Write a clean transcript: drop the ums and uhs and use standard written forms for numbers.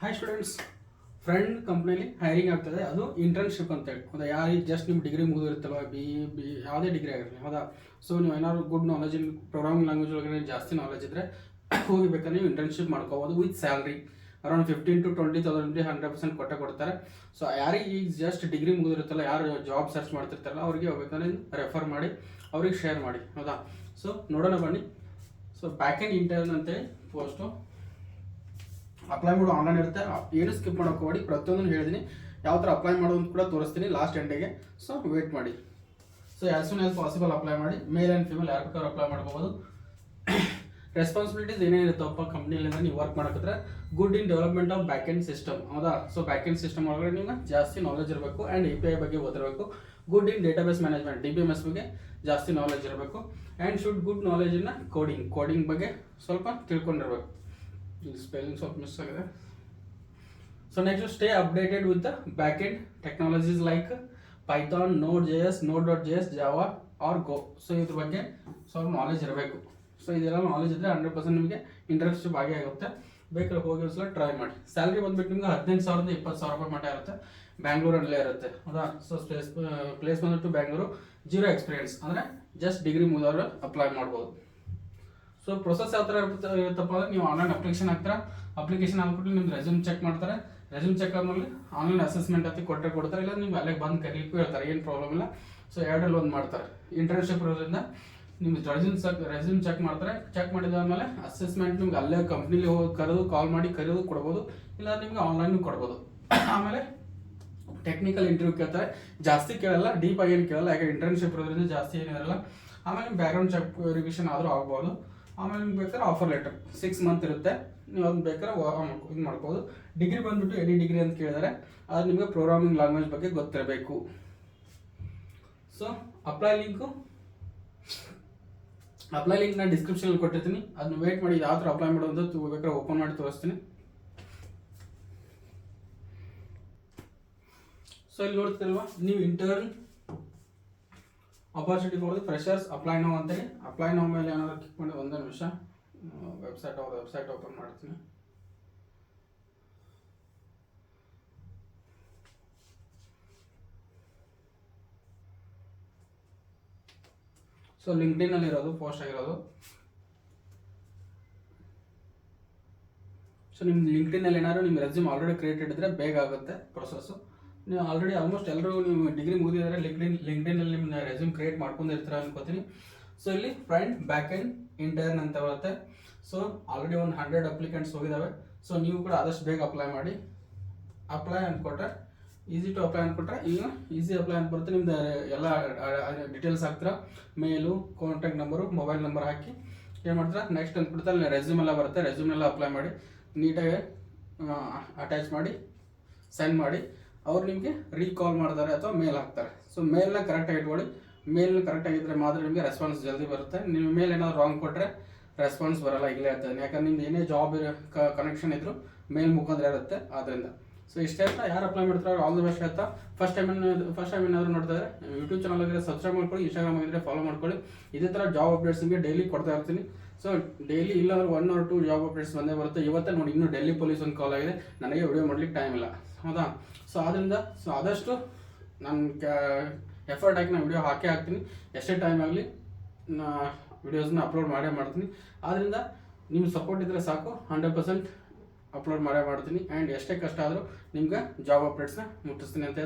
Hi students, friend ಕಂಪ್ನಿಲಿ hiring ಆಗ್ತದೆ. ಅದು internship ಅಂತೇಳಿ. ಹೌದಾ, ಯಾರಿಗೆ ಜಸ್ಟ್ ನಿಮ್ಮ ಡಿಗ್ರಿ ಮುಗಿದಿರುತ್ತಲ್ವ, ಬಿ ಯಾವುದೇ ಡಿಗ್ರಿ ಆಗಿರಲಿ. ಹೌದಾ, ಸೊ ನೀವು ಏನಾದ್ರು ಗುಡ್ ನಾಲೆಜ್ ಇನ್ ಪ್ರೋಗ್ರಾಮಿಂಗ್ ಲ್ಯಾಂಗ್ವೇಜ್ ಒಳಗಡೆ ಜಾಸ್ತಿ ನಾಲೆಜ್ ಇದ್ದರೆ ಹೋಗಿಬೇಕಾದ್ರೆ ನೀವು ಇಂಟರ್ನ್ಶಿಪ್ ಮಾಡ್ಕೋಬೋದು ವಿತ್ ಸ್ಯಾಲ್ರಿ ಅರೌಂಡ್ 15,000 to 20,000 100% ಕೊಡ್ತಾರೆ. ಸೊ ಯಾರಿಗೆ ಈಗ ಜಸ್ಟ್ ಡಿಗ್ರಿ ಮುಗಿದಿರುತ್ತಲ್ಲ, ಯಾರು ಜಾಬ್ ಸರ್ಚ್ ಮಾಡ್ತಿರ್ತಾರಲ್ಲ, ಅವ್ರಿಗೆ ಹೋಗ್ಬೇಕಾದ್ರೆ ರೆಫರ್ ಮಾಡಿ ಅವ್ರಿಗೆ ಶೇರ್ ಮಾಡಿ. ಹೌದಾ, ಸೊ ನೋಡೋಣ ಬನ್ನಿ. ಸೊ ಬ್ಯಾಕ್ ಆ್ಯಂಡ್ ಇಂಟರ್ನ್ ಅಂತೇಳಿ ಪೋಸ್ಟು ಅಪ್ಲೈ ಮಾಡೋ ಆನ್ಲೈನ್ ಇರುತ್ತೆ. ಏನು ಸ್ಕಿಪ್ ಮಾಡೋಕೆ ಹೋಗಿ ಪ್ರತಿಯೊಂದನ್ನು ಹೇಳಿದ್ದೀನಿ. ಯಾವ ಥರ ಅಪ್ಲೈ ಮಾಡೋದು ಕೂಡ ತೋರಿಸ್ತೀನಿ ಲಾಸ್ಟ್ ಎಂಡಿಗೆ. ಸೊ ವೇಟ್ ಮಾಡಿ. So as soon as possible apply ಮಾಡಿ. ಮೇಲ್ ಆ್ಯಂಡ್ ಫಿಮೇಲ್ ಯಾರು ಬೇಕಾದ್ರೂ ಅಪ್ಲೈ ಮಾಡ್ಕೋಬೋದು. ರೆಸ್ಪಾನ್ಸಿಬಿಲಿಟೀಸ್ ಏನೇನಿರುತ್ತಪ್ಪ ಕಂಪ್ನಿಯಿಂದ ನೀವು ವರ್ಕ್ ಮಾಡೋಕ್ಕಿದ್ರೆ, good in development of back end system. ಹೌದಾ, ಸೊ ಬ್ಯಾಕ್ ಎಂಡ್ ಸಿಸ್ಟಮ್ ಒಳಗಡೆ ನಿಮ್ಗೆ ಜಾಸ್ತಿ ನಾಲೆಜ್ ಇರಬೇಕು. ಆ್ಯಂಡ್ API ಬಗ್ಗೆ ಗೊತ್ತಿರಬೇಕು. Good in database management DBMS ಬಗ್ಗೆ ಜಾಸ್ತಿ ನಾಲೆಜ್ ಇರಬೇಕು. And should good knowledge in coding ಬಗ್ಗೆ ಸ್ವಲ್ಪ ತಿಳ್ಕೊಂಡಿರ್ಬೇಕು. ಸ್ಪೆಲ್ಲಿಂಗ್ ಸ್ವಲ್ಪ ಮಿಸ್ ಆಗಿದೆ. So next, stay updated with the back end technologies like Python, Node.js, Node.js, Java or Go. ಸೊ ಇದ್ರ ಬಗ್ಗೆ ಸ್ವಲ್ಪ ನಾಲೆಜ್ ಇರಬೇಕು. ಸೊ ಇದೆಲ್ಲ ನಾಲೆಜ್ ಇದ್ದರೆ 100% ನಿಮಗೆ ಇಂಟರ್ನ್ಶಿಪ್ ಆಗೇ ಆಗುತ್ತೆ. ಬೇಕಾದ್ರೆ ಹೋಗಿ ಒಂದ್ಸಲ ಟ್ರೈ ಮಾಡಿ. ಸ್ಯಾಲ್ರಿ ಬಂದ್ಬಿಟ್ಟು ನಿಮ್ಗೆ 15,000 to 20,000 ರೂಪಾಯಿ ಮಟ್ಟ ಇರುತ್ತೆ. ಬ್ಯಾಂಗ್ಳೂರಲ್ಲೇ ಇರುತ್ತೆ. ಹೌದಾ, ಸೊ ಪ್ಲೇಸ್ ಬಂದ್ಬಿಟ್ಟು ಬ್ಯಾಂಗ್ಳೂರು. ಜೀರೋ ಎಕ್ಸ್ಪೀರಿಯನ್ಸ್ ಅಂದರೆ ಜಸ್ಟ್ ಡಿಗ್ರಿ ಮುಗಿದವರು ಅಪ್ಲೈ ಮಾಡ್ಬೋದು. ಸೊ ಪ್ರೊಸೆಸ್ ಯಾವ ಥರ ಇರುತ್ತಪ್ಪ ಅಂದರೆ, ನೀವು ಆನ್ಲೈನ್ ಅಪ್ಲಿಕೇಶನ್ ಹಾಕ್ತೀರಾ. ಅಪ್ಲಿಕೇಶನ್ ಹಾಕ್ಬಿಟ್ಟು ನಿಮ್ದು ರೆಸ್ಯೂಮ್ ಚೆಕ್ ಮಾಡ್ತಾರೆ. ರೆಸ್ಯೂಮ್ ಚೆಕ್ ಆದಮೇಲೆ ಆನ್ಲೈನ್ ಅಸೆಸ್ಮೆಂಟ್ ಅಂತ ಕೊಡ್ತಾರೆ. ಇಲ್ಲ ನೀವು ಅಲ್ಲೇ ಬಂದು ಕರೀಲಿಕ್ಕೂ ಹೇಳ್ತಾರೆ, ಏನು ಪ್ರಾಬ್ಲಮ್ ಇಲ್ಲ. ಸೊ ಎರಡರಲ್ಲಿ ಒಂದು ಮಾಡ್ತಾರೆ. ಇಂಟರ್ನ್ಶಿಪ್ ಇರೋದ್ರಿಂದ ನಿಮ್ಗೆ ರೆಸ್ಯೂಮ್ ಚೆಕ್ ಮಾಡ್ತಾರೆ. ಚೆಕ್ ಮಾಡಿದಾದ್ಮೇಲೆ ಅಸೆಸ್ಮೆಂಟ್ ನಿಮ್ಗೆ ಅಲ್ಲೇ ಕಂಪ್ನಿಲಿ ಹೋಗಿ ಕಾಲ್ ಮಾಡಿ ಕರೆದು ಕೊಡ್ಬೋದು. ಇಲ್ಲ ನಿಮ್ಗೆ ಆನ್ಲೈನ್ ಕೊಡ್ಬೋದು. ಆಮೇಲೆ ಟೆಕ್ನಿಕಲ್ ಇಂಟರ್ವ್ಯೂ ಕೇಳ್ತಾರೆ. ಜಾಸ್ತಿ ಕೇಳಲ್ಲ, ಡೀಪ್ ಆಗಿ ಏನು ಕೇಳಲ್ಲ, ಯಾಕೆ ಇಂಟರ್ನ್ಶಿಪ್ ಇರೋದ್ರಿಂದ ಜಾಸ್ತಿ ಏನಿರಲ್ಲ. ಆಮೇಲೆ ಬ್ಯಾಕ್ಗ್ರೌಂಡ್ ಚೆಕ್ ವೆರಿಫಿಕೇಷನ್ ಆದರೂ ಆಗ್ಬೋದು. ಆಮೇಲೆ ನಿಮ್ಗೆ ಬೇಕಾದ್ರೆ ಆಫರ್ ಲೆಟರ್ 6 month ಇರುತ್ತೆ. ನೀವು ಅದನ್ನ ಬೇಕಾದ್ರೆ ಇದು ಮಾಡ್ಬೋದು. ಡಿಗ್ರಿ ಬಂದ್ಬಿಟ್ಟು ಎನಿ ಡಿಗ್ರಿ ಅಂತ ಕೇಳಿದರೆ ಅದು ನಿಮಗೆ ಪ್ರೋಗ್ರಾಮಿಂಗ್ ಲ್ಯಾಂಗ್ವೇಜ್ ಬಗ್ಗೆ ಗೊತ್ತಿರಬೇಕು. ಸೊ ಅಪ್ಲೈ ಲಿಂಕ್ ನಾನು ಡಿಸ್ಕ್ರಿಪ್ಷನಲ್ಲಿ ಕೊಟ್ಟಿರ್ತೀನಿ. ಅದನ್ನ ವೇಟ್ ಮಾಡಿ. ಯಾವ ಥರ ಅಪ್ಲೈ ಮಾಡೋದು ಅಂತ ಬೇಕಾದ್ರೆ ಓಪನ್ ಮಾಡಿ ತೋರಿಸ್ತೀನಿ. ಸೊ ಇಲ್ಲಿ ನೋಡ್ತಿಲ್ವಾ ನೀವು, intern opportunity for the freshers, apply now ಅಂತೇಳಿ. ಅಪ್ಲೈ ನೌ ಮೇಲೆ ಏನಾದ್ರು ಕ್ಲಿಕ್ ಮಾಡಿ ಒಂದೇ ನಿಮಿಷ ವೆಬ್ಸೈಟ್ ಓಪನ್ ಮಾಡ್ತೀನಿ. ಸೊ ಲಿಂಕ್ಡ್ಇನ್ ಇರೋದು ಪೋಸ್ಟ್ ಆಗಿರೋದು. ಸೊ ನಿಮ್ಮ ಲಿಂಕ್ಡ್ಇನ್ ಏನಾದ್ರು ನಿಮ್ಮ ರೆಸ್ಯೂಮ್ ಆಲ್ರೆಡಿ ಕ್ರಿಯೇಟೆಡ್ ಇದ್ದರೆ ಬೇಗ ಆಗುತ್ತೆ ಪ್ರೊಸೆಸ್ಸು. ನೀವು ಆಲ್ರೆಡಿ ಆಲ್ಮೋಸ್ಟ್ ಎಲ್ಲರೂ ನೀವು ಡಿಗ್ರಿ ಮುಗಿದಿದ್ದಾರೆ, ಲಿಂಕ್ಡ್ಇನಲ್ಲಿ ನಿಮ್ಮ ರೆಸ್ಯೂಮ್ ಕ್ರಿಯೇಟ್ ಮಾಡ್ಕೊಂಡಿರ್ತೀರ ಅನ್ಕೋತೀನಿ. ಸೊ ಇಲ್ಲಿ ಫ್ರಂಟ್, ಬ್ಯಾಕ್ ಎಂಡ್, ಇಂಟರ್ನ್ ಅಂತ ಬರುತ್ತೆ. ಸೊ ಆಲ್ರೆಡಿ ಒಂದು 100 ಅಪ್ಲಿಕೆಂಟ್ಸ್ ಹೋಗಿದ್ದಾವೆ. ಸೊ ನೀವು ಕೂಡ ಆದಷ್ಟು ಬೇಗ ಅಪ್ಲೈ ಮಾಡಿ. ಅಪ್ಲೈ ಅಂದ್ಕೊಟ್ರೆ ಈಸಿ ಟು ಅಪ್ಲೈ ಅಂದ್ಕೊಟ್ರೆ ಈಗ ಈಸಿ ಅಪ್ಲೈ ಅಂತ ಬರುತ್ತೆ. ನಿಮ್ದು ಎಲ್ಲ ಡೀಟೇಲ್ಸ್ ಹಾಕ್ತೀರಾ, ಮೇಲು, ಕಾಂಟ್ಯಾಕ್ಟ್ ನಂಬರು, ಮೊಬೈಲ್ ನಂಬರ್ ಹಾಕಿ ಏನು ಮಾಡ್ತೀರಾ, ನೆಕ್ಸ್ಟ್ ಅಂದ್ಬಿಡ್ತಾರೆ ರೆಸ್ಯೂಮ್ ಎಲ್ಲ ಬರುತ್ತೆ. ರೆಸ್ಯೂಮ್ನೆಲ್ಲ ಅಪ್ಲೈ ಮಾಡಿ ನೀಟಾಗಿ ಅಟ್ಯಾಚ್ ಮಾಡಿ ಸೆಂಡ್ ಮಾಡಿ. ಅವ್ರು ನಿಮಗೆ ರೀಕಾಲ್ ಮಾಡ್ತಾರೆ ಅಥವಾ ಮೇಲ್ ಹಾಕ್ತಾರೆ. ಸೊ ಮೇಲ್ನ ಕರೆಕ್ಟಾಗಿ ಇಟ್ಕೊಳ್ಳಿ. ಮೇಲ್ನ ಕರೆಕ್ಟಾಗಿದ್ದರೆ ಮಾತ್ರ ನಿಮಗೆ ರೆಸ್ಪಾನ್ಸ್ ಜಲ್ದಿ ಬರುತ್ತೆ. ನೀವು ಮೇಲ್ ಏನಾದ್ರು ರಾಂಗ್ ಕೊಟ್ಟರೆ ರೆಸ್ಪಾನ್ಸ್ ಬರೋಲ್ಲ, ಈಗಲೇ ಇರ್ತದೆ. ಯಾಕಂದ್ರೆ ನಿಮ್ದು ಏನೇ ಜಾಬ್ ಕನೆಕ್ಷನ್ ಇದ್ದರೂ ಮೇಲ್ ಮುಖಾಂತರ ಇರುತ್ತೆ. ಆದ್ದರಿಂದ ಸೊ ಇಷ್ಟೇ ಅಂತ ಯಾರು ಅಪ್ಲೈ ಮಾಡ್ತಾರೆ ಆಲ್ ದಿ ಬೆಸ್ಟ್ ಹೇಳ್ತಾ, ಫಸ್ಟ್ ಟೈಮ್ ಏನಾದರೂ ನೋಡ್ತಾ ಇದ್ದಾರೆ ಯೂಟ್ಯೂಬ್ ಚಾನಲ್ ಆಗಿದ್ರೆ ಸಬ್ಸ್ಕ್ರೈಬ್ ಮಾಡ್ಕೊಳ್ಳಿ, ಇನ್ಸ್ಟಾಗ್ರಾಮ್ ಆಗಿದ್ರೆ ಫಾಲೋ ಮಾಡ್ಕೊಳ್ಳಿ. ಇದೇ ಥರ ಜಾಬ್ ಅಪ್ಡೇಟ್ಸ್ ನಿಮಗೆ ಡೈಲಿ ಕೊಡ್ತಾ ಇರ್ತೀನಿ. ಸೊ ಡೈಲಿ ಇಲ್ಲಾಂದ್ರೆ 1 or 2 ಜಾಬ್ ಅಪ್ಡೇಟ್ಸ್ ಬಂದೇ ಬರುತ್ತೆ. ಇವತ್ತೇ ನೋಡಿ, ಇನ್ನೂ ಡೆಲ್ಲಿ ಪೊಲೀಸ್ ಒಂದು ಕಾಲ್ ಆಗಿದೆ, ನನಗೆ ವಿಡಿಯೋ ಮಾಡ್ಲಿಕ್ಕೆ ಟೈಮ್ ಇಲ್ಲ. ಹೌದಾ, ಸೊ ಆದ್ದರಿಂದ ಆದಷ್ಟು ನಾನು ಎಫರ್ಟ್ ಹಾಕಿ ನಾನು ವಿಡಿಯೋ ಹಾಕ್ತೀನಿ. ಎಷ್ಟೇ ಟೈಮ್ ಆಗಲಿ ನಾ ವಿಡಿಯೋಸ್ನ ಅಪ್ಲೋಡ್ ಮಾಡ್ತೀನಿ. ಆದ್ದರಿಂದ ನಿಮ್ಮ ಸಪೋರ್ಟ್ ಇದ್ದರೆ ಸಾಕು, 100% ಅಪ್ಲೋಡ್ ಮಾಡ್ತೀನಿ. ಆ್ಯಂಡ್ ಎಷ್ಟೇ ಕಷ್ಟ ಆದರೂ ನಿಮ್ಗೆ ಜಾಬ್ ಅಪ್ಡೇಟ್ಸ್ನ ಮುಟ್ಟಿಸ್ತೀನಿ ಅಂತ